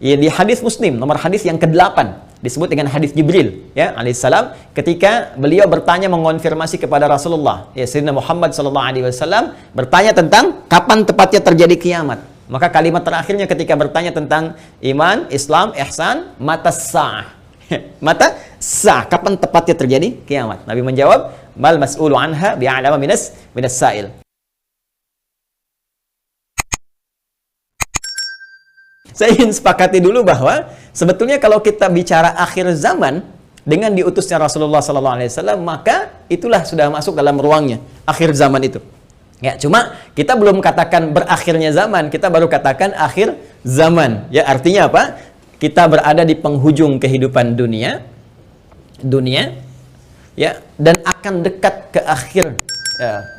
Ya, di hadis Muslim nomor hadis yang ke-8 disebut dengan hadis Jibril ya alaihissalam, ketika beliau bertanya mengonfirmasi kepada Rasulullah ya Sayyidina Muhammad sallallahu alaihi wasallam, bertanya tentang kapan tepatnya terjadi kiamat. Maka kalimat terakhirnya ketika bertanya tentang iman, Islam, ihsan, mata sa'ah. Mata sa'ah, kapan tepatnya terjadi kiamat? Nabi menjawab, mal mas'ulu anha bi'alama minas sa'il. Saya ingin sepakati dulu bahwa sebetulnya kalau kita bicara akhir zaman dengan diutusnya Rasulullah SAW, maka itulah sudah masuk dalam ruangnya akhir zaman itu. Ya, cuma kita belum katakan berakhirnya zaman, kita baru katakan akhir zaman. Ya, artinya apa? Kita berada di penghujung kehidupan dunia, ya, dan akan dekat ke akhir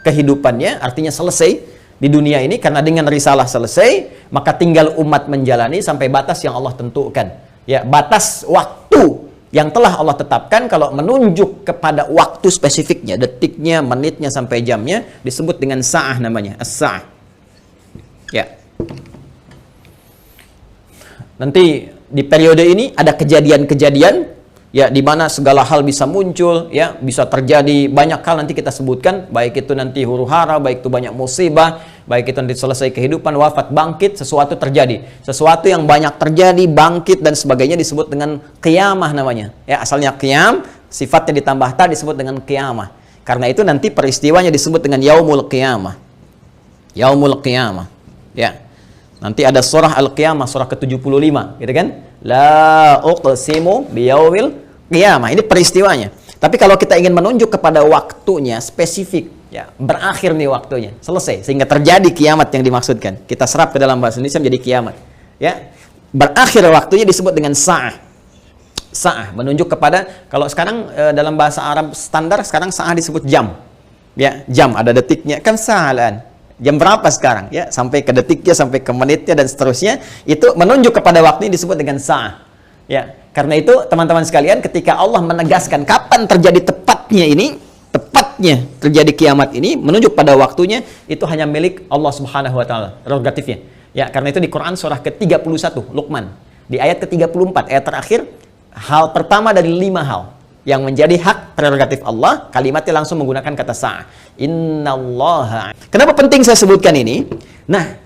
kehidupannya, artinya selesai di dunia ini, karena dengan risalah selesai, maka tinggal umat menjalani sampai batas yang Allah tentukan. Ya, batas waktu yang telah Allah tetapkan, kalau menunjuk kepada waktu spesifiknya, detiknya, menitnya, sampai jamnya, disebut dengan sa'ah namanya, as-sa'ah. Ya. Nanti di periode ini ada kejadian-kejadian ya di mana segala hal bisa muncul, ya, bisa terjadi banyak hal nanti kita sebutkan, baik itu nanti huru-hara, baik itu banyak musibah, baik itu nanti selesai kehidupan, wafat, bangkit, sesuatu terjadi. Sesuatu yang banyak terjadi, bangkit dan sebagainya disebut dengan qiyamah namanya. Ya, asalnya qiyam, sifatnya ditambah ta disebut dengan qiyamah. Karena itu nanti peristiwanya disebut dengan yaumul qiyamah. Yaumul qiyamah. Ya. Nanti ada surah Al-Qiyamah, surah ke-75, gitu kan? La uqsimu biyaumil qiyamah. Ini peristiwanya. Tapi kalau kita ingin menunjuk kepada waktunya spesifik, ya, berakhir nih waktunya, selesai, sehingga terjadi kiamat yang dimaksudkan. Kita serap ke dalam bahasa Indonesia menjadi kiamat. Ya, berakhir waktunya disebut dengan sa'ah. Sa'ah menunjuk kepada, kalau sekarang dalam bahasa Arab standar sekarang sa'ah disebut jam. Ya, jam ada detiknya, kan sa'alan. Jam berapa sekarang? Ya, sampai ke detiknya, sampai ke menitnya dan seterusnya, itu menunjuk kepada waktu ini disebut dengan sa'ah. Ya, karena itu teman-teman sekalian, ketika Allah menegaskan kapan terjadi tepatnya terjadi kiamat ini, menunjuk pada waktunya, itu hanya milik Allah Subhanahu wa taala, prerogatifnya. Ya, karena itu di Quran surah ke-31 Luqman, di ayat ke-34, ayat terakhir, hal pertama dari 5 hal yang menjadi hak prerogatif Allah, kalimatnya langsung menggunakan kata sa'ah. Innallaha. Kenapa penting saya sebutkan ini? Nah,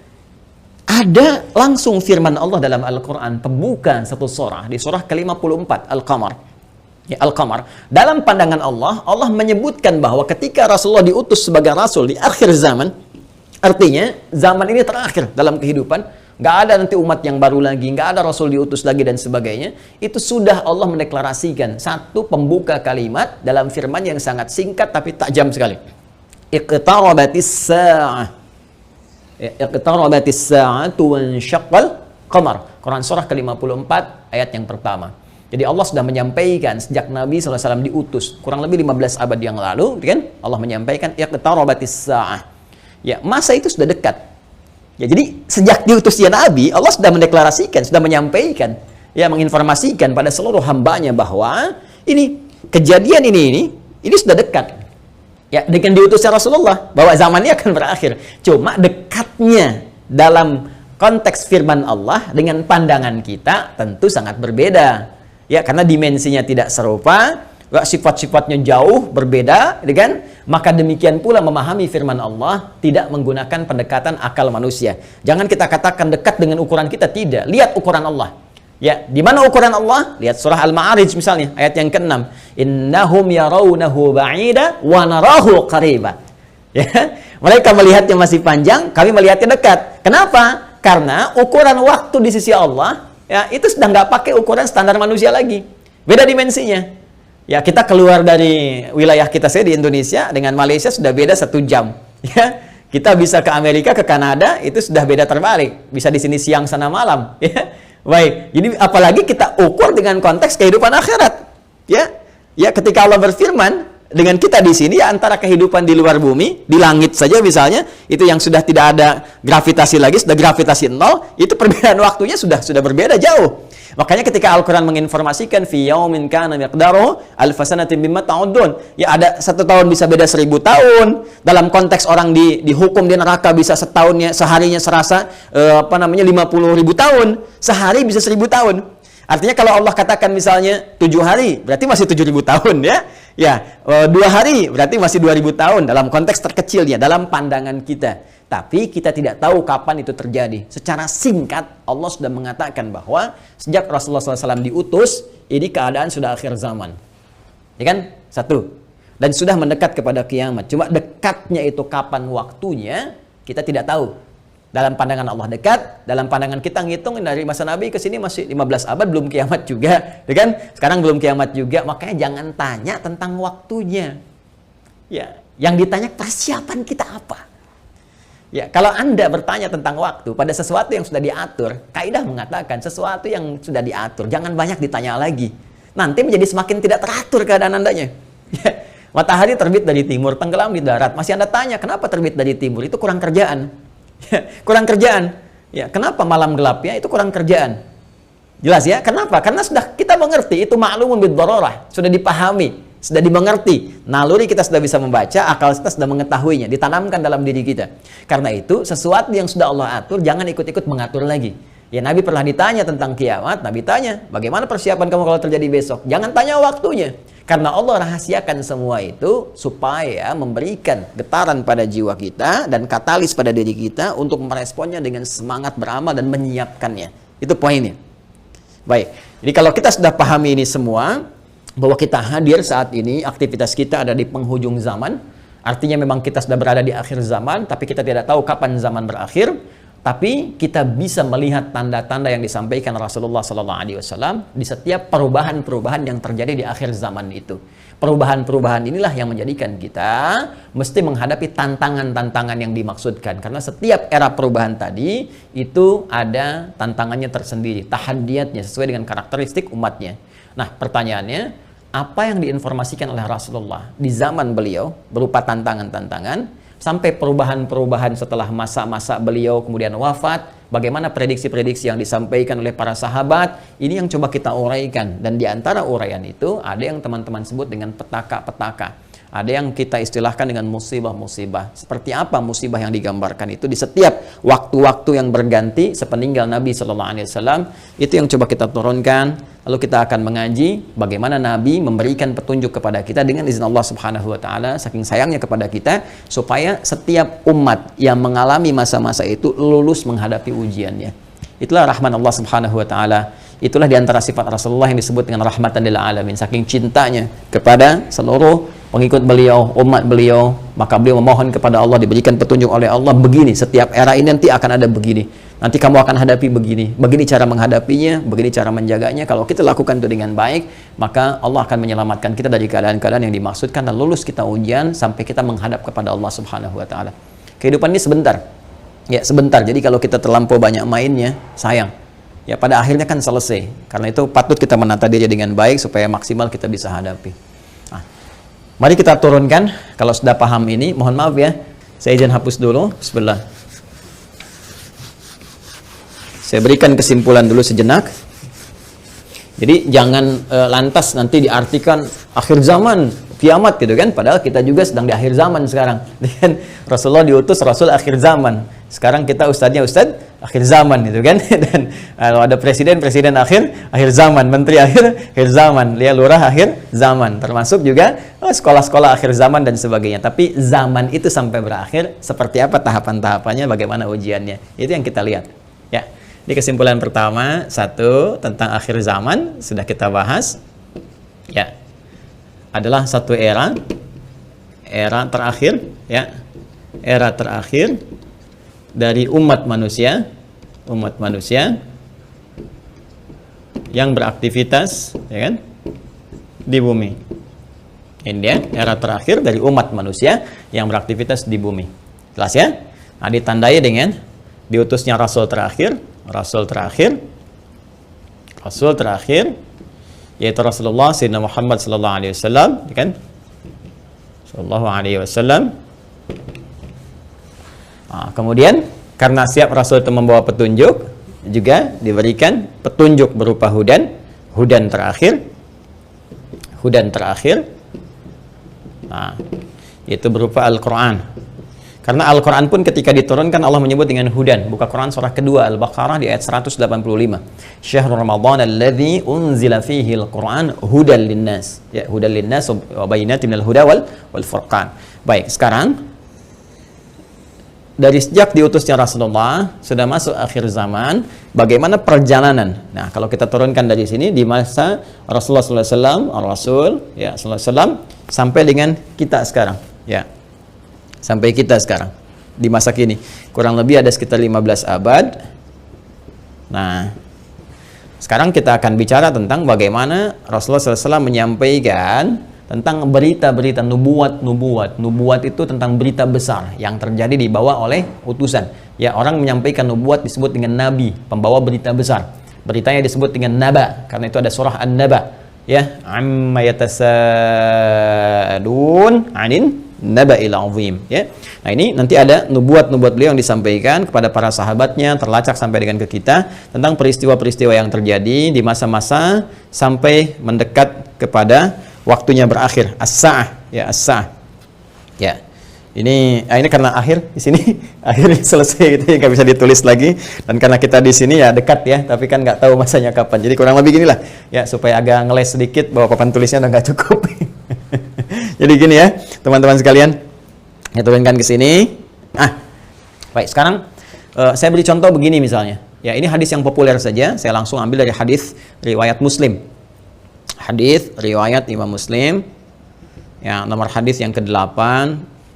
ada langsung firman Allah dalam Al-Quran, pembuka satu surah, di surah ke-54 Al-Qamar. Ya, Al-Qamar. Dalam pandangan Allah, Allah menyebutkan bahwa ketika Rasulullah diutus sebagai Rasul di akhir zaman, artinya zaman ini terakhir dalam kehidupan, nggak ada nanti umat yang baru lagi, nggak ada Rasul diutus lagi dan sebagainya. Itu sudah Allah mendeklarasikan satu pembuka kalimat dalam firman yang sangat singkat tapi tajam sekali. Iqtarabatis sa'ah. Iqtarabatis sa'atu wansyaqqal qamar. Quran surah ke-54 ayat yang pertama. Jadi Allah sudah menyampaikan sejak Nabi SAW diutus kurang lebih 15 abad yang lalu, kan? Allah menyampaikan iqtarabatis sa'ah. Ya, masa itu sudah dekat. Ya, jadi sejak diutusnya Nabi, Allah sudah mendeklarasikan, sudah menyampaikan, ya, menginformasikan pada seluruh hambanya bahwa ini kejadian ini sudah dekat. Ya, dengan diutusnya Rasulullah, bahwa zamannya akan berakhir. Cuma dekatnya dalam konteks firman Allah dengan pandangan kita tentu sangat berbeda. Ya, karena dimensinya tidak serupa, sifat-sifatnya jauh berbeda, kan? Maka demikian pula memahami firman Allah tidak menggunakan pendekatan akal manusia. Jangan kita katakan dekat dengan ukuran kita, tidak. Lihat ukuran Allah. Ya, di mana ukuran Allah? Lihat surah Al-Ma'arij misalnya, ayat yang ke-6. Innahum yarawnahu ba'ida wa narahu qariba. Ya, mereka melihatnya masih panjang, kami melihatnya dekat. Kenapa? Karena ukuran waktu di sisi Allah, ya, itu sudah nggak pakai ukuran standar manusia lagi. Beda dimensinya. Ya, kita keluar dari wilayah kita di Indonesia dengan Malaysia sudah beda 1 jam. Ya, kita bisa ke Amerika, ke Kanada, itu sudah beda terbalik. Bisa di sini siang, sana malam. Ya, baik. Jadi apalagi kita ukur dengan konteks kehidupan akhirat. Ya, ya, ketika Allah berfirman, dengan kita di sini ya antara kehidupan di luar bumi, di langit saja misalnya, itu yang sudah tidak ada gravitasi lagi, sudah gravitasi nol, itu perbedaan waktunya sudah berbeda jauh. Makanya ketika Al-Quran menginformasikan fi yaumin kana miqdaruhu alf sanatin mimma ta'udun, ya ada 1 tahun bisa beda 1000 tahun. Dalam konteks orang dihukum di neraka bisa setahunnya, seharinya serasa 50.000 tahun, sehari bisa 1000 tahun. Artinya kalau Allah katakan misalnya 7 hari, berarti masih 7.000 tahun ya. Ya, 2 hari berarti masih 2.000 tahun dalam konteks terkecilnya, dalam pandangan kita. Tapi kita tidak tahu kapan itu terjadi. Secara singkat, Allah sudah mengatakan bahwa sejak Rasulullah SAW diutus, ini keadaan sudah akhir zaman. Ya kan? 1. Dan sudah mendekat kepada kiamat. Cuma dekatnya itu kapan waktunya, kita tidak tahu. Dalam pandangan Allah dekat, dalam pandangan kita ngitung dari masa Nabi ke sini masih 15 abad, belum kiamat juga, ya kan? Sekarang belum kiamat juga, makanya jangan tanya tentang waktunya. Ya, yang ditanya persiapan kita apa? Ya, kalau Anda bertanya tentang waktu pada sesuatu yang sudah diatur, kaidah mengatakan sesuatu yang sudah diatur, jangan banyak ditanya lagi. Nanti menjadi semakin tidak teratur keadaan Andanya. Ya, matahari terbit dari timur, tenggelam di darat, masih Anda tanya kenapa terbit dari timur? Itu kurang kerjaan. Ya, kurang kerjaan. Ya, kenapa malam gelapnya? Itu kurang kerjaan. Jelas ya? Kenapa? Karena sudah kita mengerti, itu ma'lumun bid-darurah, sudah dipahami, sudah dimengerti. Naluri kita sudah bisa membaca, akal kita sudah mengetahuinya, ditanamkan dalam diri kita. Karena itu, sesuatu yang sudah Allah atur, jangan ikut-ikut mengatur lagi. Ya, Nabi pernah ditanya tentang kiamat, Nabi tanya, bagaimana persiapan kamu kalau terjadi besok? Jangan tanya waktunya. Karena Allah rahasiakan semua itu supaya memberikan getaran pada jiwa kita dan katalis pada diri kita untuk meresponnya dengan semangat beramal dan menyiapkannya. Itu poinnya. Baik, jadi kalau kita sudah pahami ini semua, bahwa kita hadir saat ini, aktivitas kita ada di penghujung zaman, artinya memang kita sudah berada di akhir zaman, tapi kita tidak tahu kapan zaman berakhir. Tapi kita bisa melihat tanda-tanda yang disampaikan Rasulullah SAW di setiap perubahan-perubahan yang terjadi di akhir zaman itu. Perubahan-perubahan inilah yang menjadikan kita mesti menghadapi tantangan-tantangan yang dimaksudkan. Karena setiap era perubahan tadi itu ada tantangannya tersendiri, tahadiyatnya sesuai dengan karakteristik umatnya. Nah, pertanyaannya, apa yang diinformasikan oleh Rasulullah di zaman beliau berupa tantangan-tantangan, sampai perubahan-perubahan setelah masa-masa beliau kemudian wafat, bagaimana prediksi-prediksi yang disampaikan oleh para sahabat, ini yang coba kita uraikan. Dan di antara uraian itu, ada yang teman-teman sebut dengan petaka-petaka. Ada yang kita istilahkan dengan musibah-musibah. Seperti apa musibah yang digambarkan itu di setiap waktu-waktu yang berganti sepeninggal Nabi SAW, itu yang coba kita turunkan. Lalu kita akan mengaji bagaimana Nabi memberikan petunjuk kepada kita dengan izin Allah Subhanahu wa taala, saking sayangnya kepada kita, supaya setiap umat yang mengalami masa-masa itu lulus menghadapi ujiannya. Itulah rahman Allah Subhanahu wa taala. Itulah diantara sifat Rasulullah yang disebut dengan rahmatan lil alamin, saking cintanya kepada seluruh pengikut beliau, umat beliau, maka beliau memohon kepada Allah diberikan petunjuk oleh Allah, begini, setiap era ini nanti akan ada begini, nanti kamu akan hadapi begini, begini cara menghadapinya, begini cara menjaganya. Kalau kita lakukan itu dengan baik, maka Allah akan menyelamatkan kita dari keadaan-keadaan yang dimaksudkan dan lulus kita ujian sampai kita menghadap kepada Allah Subhanahu wa taala. Kehidupan ini sebentar. Ya, sebentar. Jadi kalau kita terlampau banyak mainnya, sayang. Ya, pada akhirnya kan selesai. Karena itu patut kita menata diri dengan baik supaya maksimal kita bisa hadapi. Nah, mari kita turunkan. Kalau sudah paham ini, mohon maaf ya, saya izin hapus dulu. Bismillah. Saya berikan kesimpulan dulu sejenak. Jadi jangan lantas nanti diartikan akhir zaman, kiamat gitu kan. Padahal kita juga sedang di akhir zaman sekarang. Rasulullah diutus Rasul akhir zaman. Sekarang kita ustadznya ustadz akhir zaman gitu kan. Dan kalau ada presiden akhir zaman, menteri akhir zaman, lurah akhir zaman, termasuk juga sekolah-sekolah akhir zaman dan sebagainya. Tapi zaman itu sampai berakhir seperti apa tahapan-tahapannya, bagaimana ujiannya, itu yang kita lihat ya. Di kesimpulan pertama, 1 tentang akhir zaman sudah kita bahas ya, adalah satu era terakhir ya, era terakhir dari umat manusia yang beraktivitas ya kan di bumi. Ini dia era terakhir dari umat manusia yang beraktivitas di bumi. Jelas ya? Nah, ditandai dengan diutusnya rasul terakhir yaitu Rasulullah Sayyidina Muhammad sallallahu alaihi wasallam, kan? sallallahu alaihi wasallam. Kemudian karena siap Rasul itu membawa petunjuk, juga diberikan petunjuk berupa hudan terakhir. Itu berupa Al-Quran. Karena Al-Quran pun ketika diturunkan Allah menyebut dengan hudan. Buka Quran surah kedua Al-Baqarah di ayat 185. Syahrul Ramadan alladzi unzila fihi al-Quran hudan linnas. Ya, hudan linnas wa bayyinatin minal huda wal furqan. Baik, sekarang dari sejak diutusnya Rasulullah sudah masuk akhir zaman, bagaimana perjalanan? Nah, kalau kita turunkan dari sini di masa Rasulullah SAW, Rasul ya SAW sampai dengan kita sekarang, ya. Sampai kita sekarang di masa kini kurang lebih ada sekitar 15 abad. Nah, sekarang kita akan bicara tentang bagaimana Rasulullah SAW menyampaikan tentang berita-berita nubuat. Nubuat itu tentang berita besar yang terjadi dibawa oleh utusan. Ya, orang menyampaikan nubuat disebut dengan nabi, pembawa berita besar. Beritanya disebut dengan naba, karena itu ada surah An-Naba. Ya, amma yatasaalun 'anin naba'il 'azim, ya. Nah, ini nanti ada nubuat beliau yang disampaikan kepada para sahabatnya, terlacak sampai dengan ke kita tentang peristiwa-peristiwa yang terjadi di masa-masa sampai mendekat kepada waktunya berakhir, as-sa'ah, ya, as-sa'ah. Ya. Ini karena akhir di sini akhirnya selesai gitu, nggak bisa ditulis lagi, dan karena kita di sini ya dekat ya, tapi kan nggak tahu masanya kapan. Jadi kurang lebih ginilah ya, supaya agak ngeles sedikit bahwa papan tulisnya udah nggak cukup. Jadi gini ya, teman-teman sekalian, ya turunkan ke sini. Baik, sekarang saya beri contoh begini misalnya. Ya, ini hadis yang populer saja, saya langsung ambil dari hadis riwayat Muslim. Hadis riwayat Imam Muslim. Ya, nomor hadis yang ke-8.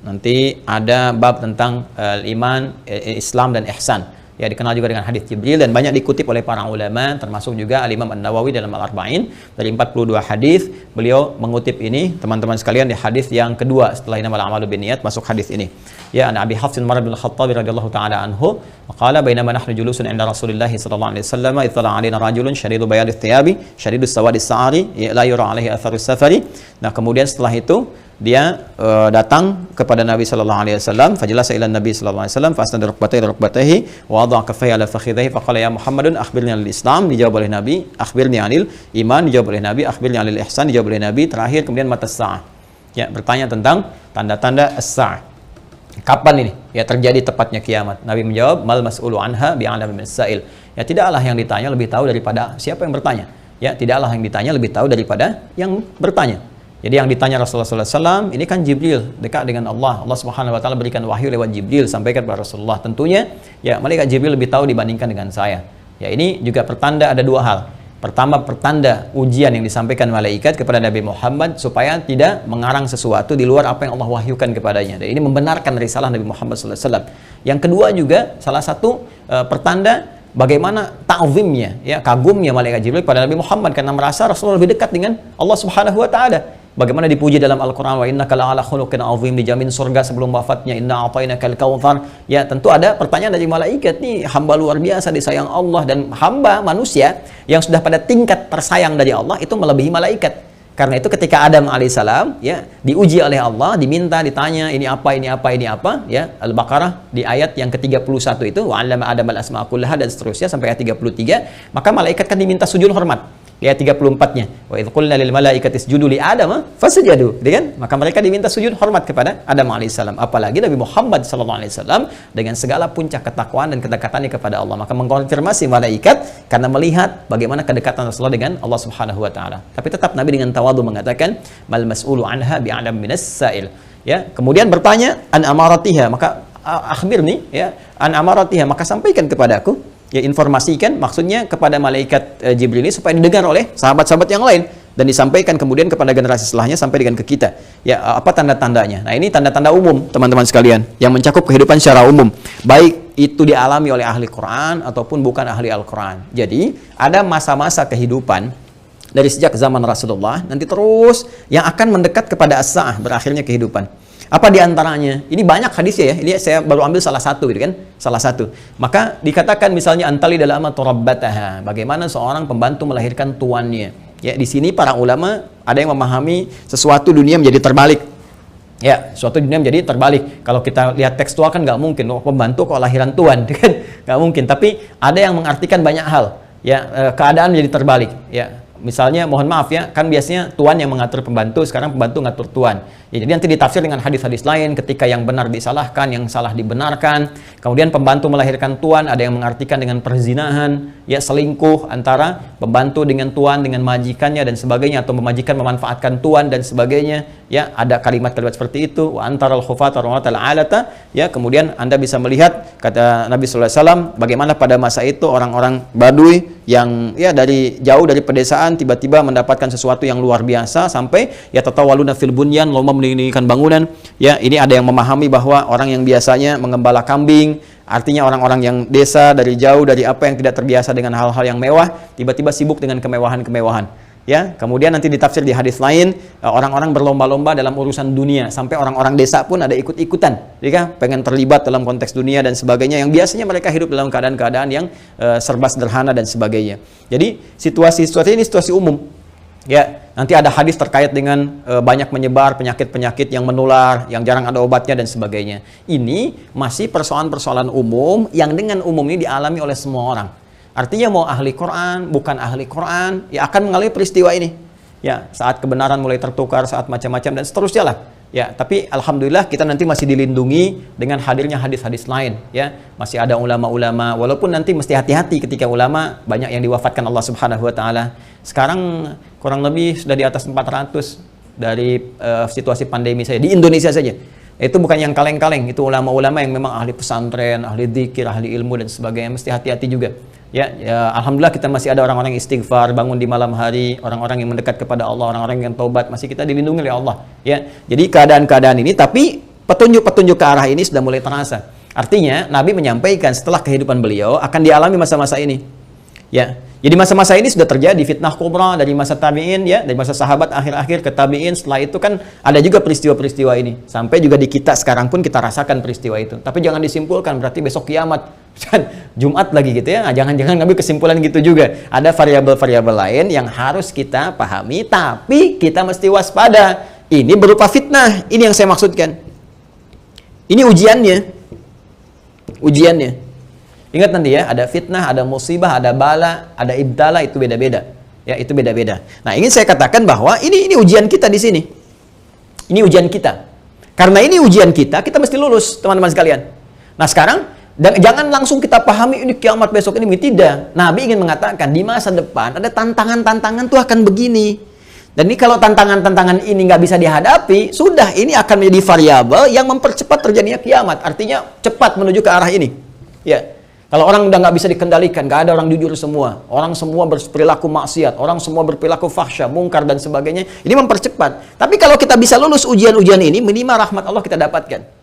Nanti ada bab tentang iman, Islam dan ihsan. Ya, dikenal juga dengan hadis Jibril dan banyak dikutip oleh para ulama, termasuk juga Al-Imam An-Nawawi dalam Al-Arba'in. Dari 42 hadis beliau mengutip ini, teman-teman sekalian, di hadis yang kedua setelah innamal a'malu binniyat, masuk hadis ini. Ya, an Abi Hafs Umar bin Al-Khattab radhiyallahu taala anhu, qala bainama nahnu julusun 'inda Rasulillah sallallahu alaihi wasallam, ittala 'alaina rajulun shadidu bayadit thiyabi, shadidus sawadis sa'ari, la yura 'alaihi atharus safari. Nah, kemudian setelah itu dia datang kepada Nabi sallallahu alaihi wasallam, fajalasa ila Nabi sallallahu alaihi wasallam, fasnada rukbatayhi wa wada'a kaffayhi ala fakhidhihi, faqala ya Muhammadun akhbirni 'anil Islam, dijawab oleh Nabi, akhbirni 'anil iman, dijawab oleh Nabi, akhbirni 'anil ihsan, dijawab oleh Nabi, terakhir kemudian matas sa'ah. Ya, bertanya tentang tanda-tanda as-sa'ah. Kapan ini ya terjadi tepatnya kiamat? Nabi menjawab, mal mas'ulu anha bi'alami minas sa'il. Ya, tidaklah yang ditanya lebih tahu daripada siapa yang bertanya. Ya, tidaklah yang ditanya lebih tahu daripada yang bertanya. Jadi yang ditanya Rasulullah SAW ini kan Jibril, dekat dengan Allah. Allah Subhanahu Wa Taala berikan wahyu lewat Jibril sampaikan kepada Rasulullah. Tentunya ya malaikat Jibril lebih tahu dibandingkan dengan saya. Ya, ini juga pertanda ada dua hal. Pertama, pertanda ujian yang disampaikan malaikat kepada Nabi Muhammad supaya tidak mengarang sesuatu di luar apa yang Allah wahyukan kepadanya. Dan ini membenarkan risalah Nabi Muhammad SAW. Yang kedua juga salah satu pertanda bagaimana ta'zimnya, ya, kagumnya malaikat Jibril pada Nabi Muhammad karena merasa Rasulullah lebih dekat dengan Allah Subhanahu Wa Taala. Bagaimana dipuji dalam Al-Quran, wa innaka la'ala khuluqin 'azim, dijamin surga sebelum wafatnya, inna a'tainakal kautsar. Ya, tentu ada pertanyaan dari malaikat, nih hamba luar biasa disayang Allah, dan hamba manusia yang sudah pada tingkat tersayang dari Allah itu melebihi malaikat. Karena itu ketika Adam alaihissalam ya diuji oleh Allah, diminta, ditanya ini apa, ya, Al-Baqarah di ayat yang ke-31 itu, wa 'allama Adam al-asma'a kullaha, dan seterusnya sampai ayat 33, maka malaikat kan diminta sujud hormat. Ayat 34-nya, wa idz qulna lil malaikati isjudu li Adam fasajadu, kan? Maka mereka diminta sujud hormat kepada Adam alaihissalam. Apalagi Nabi Muhammad sallallahu alaihi wasallam dengan segala puncak ketakwaan dan kedekatannya kepada Allah, maka mengkonfirmasi malaikat karena melihat bagaimana kedekatan Rasulullah dengan Allah Subhanahu Wa Taala. Tapi tetap Nabi dengan tawadhu mengatakan, mal mas'ulu anha bi'alam minas sa'il. Ya, kemudian bertanya an amaratiha, maka akhbirni, ya, an amaratiha, maka sampaikan kepadaku. Ya, informasikan maksudnya kepada malaikat Jibril ini supaya didengar oleh sahabat-sahabat yang lain dan disampaikan kemudian kepada generasi setelahnya sampai dengan ke kita. Ya, apa tanda-tandanya? Nah, ini tanda-tanda umum teman-teman sekalian yang mencakup kehidupan secara umum, baik itu dialami oleh ahli Quran ataupun bukan ahli Al-Quran. Jadi ada masa-masa kehidupan dari sejak zaman Rasulullah nanti terus yang akan mendekat kepada as-sa'ah, berakhirnya kehidupan. Apa diantaranya? Ini banyak hadisnya ya. Ini saya baru ambil salah satu, gitu kan? Salah satu. Maka dikatakan misalnya antali dalam turabbataha. Bagaimana seorang pembantu melahirkan tuannya. Ya, di sini para ulama ada yang memahami sesuatu dunia menjadi terbalik. Ya, suatu dunia menjadi terbalik. Kalau kita lihat tekstual kan nggak mungkin, oh, pembantu kok lahiran tuan, kan nggak mungkin. Tapi ada yang mengartikan banyak hal. Ya, keadaan menjadi terbalik. Ya, misalnya, mohon maaf ya, kan biasanya tuan yang mengatur pembantu, sekarang pembantu ngatur tuan. Ya, jadi nanti ditafsir dengan hadis-hadis lain, ketika yang benar disalahkan, yang salah dibenarkan. Kemudian pembantu melahirkan tuan, ada yang mengartikan dengan perzinahan, ya selingkuh antara pembantu dengan tuan, dengan majikannya dan sebagainya, atau majikan memanfaatkan tuan dan sebagainya. Ya, ada kalimat-kalimat seperti itu. Wa antaral khufata rawatal alata. Ya, kemudian Anda bisa melihat kata Nabi sallallahu alaihi wasallam bagaimana pada masa itu orang-orang Baduy yang ya dari jauh dari pedesaan tiba-tiba mendapatkan sesuatu yang luar biasa sampai ya tatawaluna fil bunyan, lomba mendirikan bangunan. Ya, ini ada yang memahami bahwa orang yang biasanya mengembala kambing, artinya orang-orang yang desa dari jauh dari apa yang tidak terbiasa dengan hal-hal yang mewah, tiba-tiba sibuk dengan kemewahan-kemewahan. Ya, kemudian nanti ditafsir di hadis lain, orang-orang berlomba-lomba dalam urusan dunia, sampai orang-orang desa pun ada ikut-ikutan, ya, pengen terlibat dalam konteks dunia dan sebagainya, yang biasanya mereka hidup dalam keadaan-keadaan yang serba sederhana dan sebagainya. Jadi situasi-situasi ini situasi umum. Ya, nanti ada hadis terkait dengan banyak menyebar penyakit-penyakit yang menular, yang jarang ada obatnya dan sebagainya. Ini masih persoalan-persoalan umum yang dengan umum ini dialami oleh semua orang. Artinya mau ahli Quran, bukan ahli Quran, ya akan mengalami peristiwa ini. Ya, saat kebenaran mulai tertukar, saat macam-macam dan seterusnya lah. Ya, tapi alhamdulillah kita nanti masih dilindungi dengan hadirnya hadis-hadis lain. Ya, masih ada ulama-ulama. Walaupun nanti mesti hati-hati ketika ulama banyak yang diwafatkan Allah Subhanahu Wa Taala. Sekarang kurang lebih sudah di atas 400 dari situasi pandemi saya di Indonesia saja. Itu bukan yang kaleng-kaleng, itu ulama-ulama yang memang ahli pesantren, ahli dzikir, ahli ilmu dan sebagainya. Mesti hati-hati juga. Ya, alhamdulillah kita masih ada orang-orang yang istighfar, bangun di malam hari, orang-orang yang mendekat kepada Allah, orang-orang yang taubat, masih kita dilindungi oleh Allah. Ya, jadi keadaan-keadaan ini, tapi petunjuk-petunjuk ke arah ini sudah mulai terasa. Artinya Nabi menyampaikan setelah kehidupan beliau akan dialami masa-masa ini. Ya, jadi masa-masa ini sudah terjadi fitnah kubra dari masa tabi'in, ya, dari masa sahabat akhir-akhir ke tabi'in. Setelah itu kan ada juga peristiwa-peristiwa ini. Sampai juga di kita sekarang pun kita rasakan peristiwa itu. Tapi jangan disimpulkan berarti besok kiamat. Jumat lagi gitu ya. Nah, jangan-jangan ngambil kesimpulan gitu juga. Ada variabel-variabel lain yang harus kita pahami, tapi kita mesti waspada. Ini berupa fitnah. Ini yang saya maksudkan. Ini ujiannya. Ujiannya. Ingat nanti ya, ada fitnah, ada musibah, ada bala, ada ibtala, itu beda-beda. Ya, itu beda-beda. Nah, ingin saya katakan bahwa ini ujian kita di sini. Ini ujian kita. Karena ini ujian kita mesti lulus, teman-teman sekalian. Nah, sekarang jangan langsung kita pahami ini kiamat besok ini, tidak. Nabi ingin mengatakan di masa depan ada tantangan-tantangan tuh akan begini. Dan ini kalau tantangan-tantangan ini nggak bisa dihadapi, sudah ini akan menjadi variabel yang mempercepat terjadinya kiamat. Artinya cepat menuju ke arah ini. Ya. Kalau orang udah nggak bisa dikendalikan, nggak ada orang jujur semua, orang semua berperilaku maksiat, orang semua berperilaku fahsya, mungkar dan sebagainya, ini mempercepat. Tapi kalau kita bisa lulus ujian-ujian ini, minimal rahmat Allah kita dapatkan.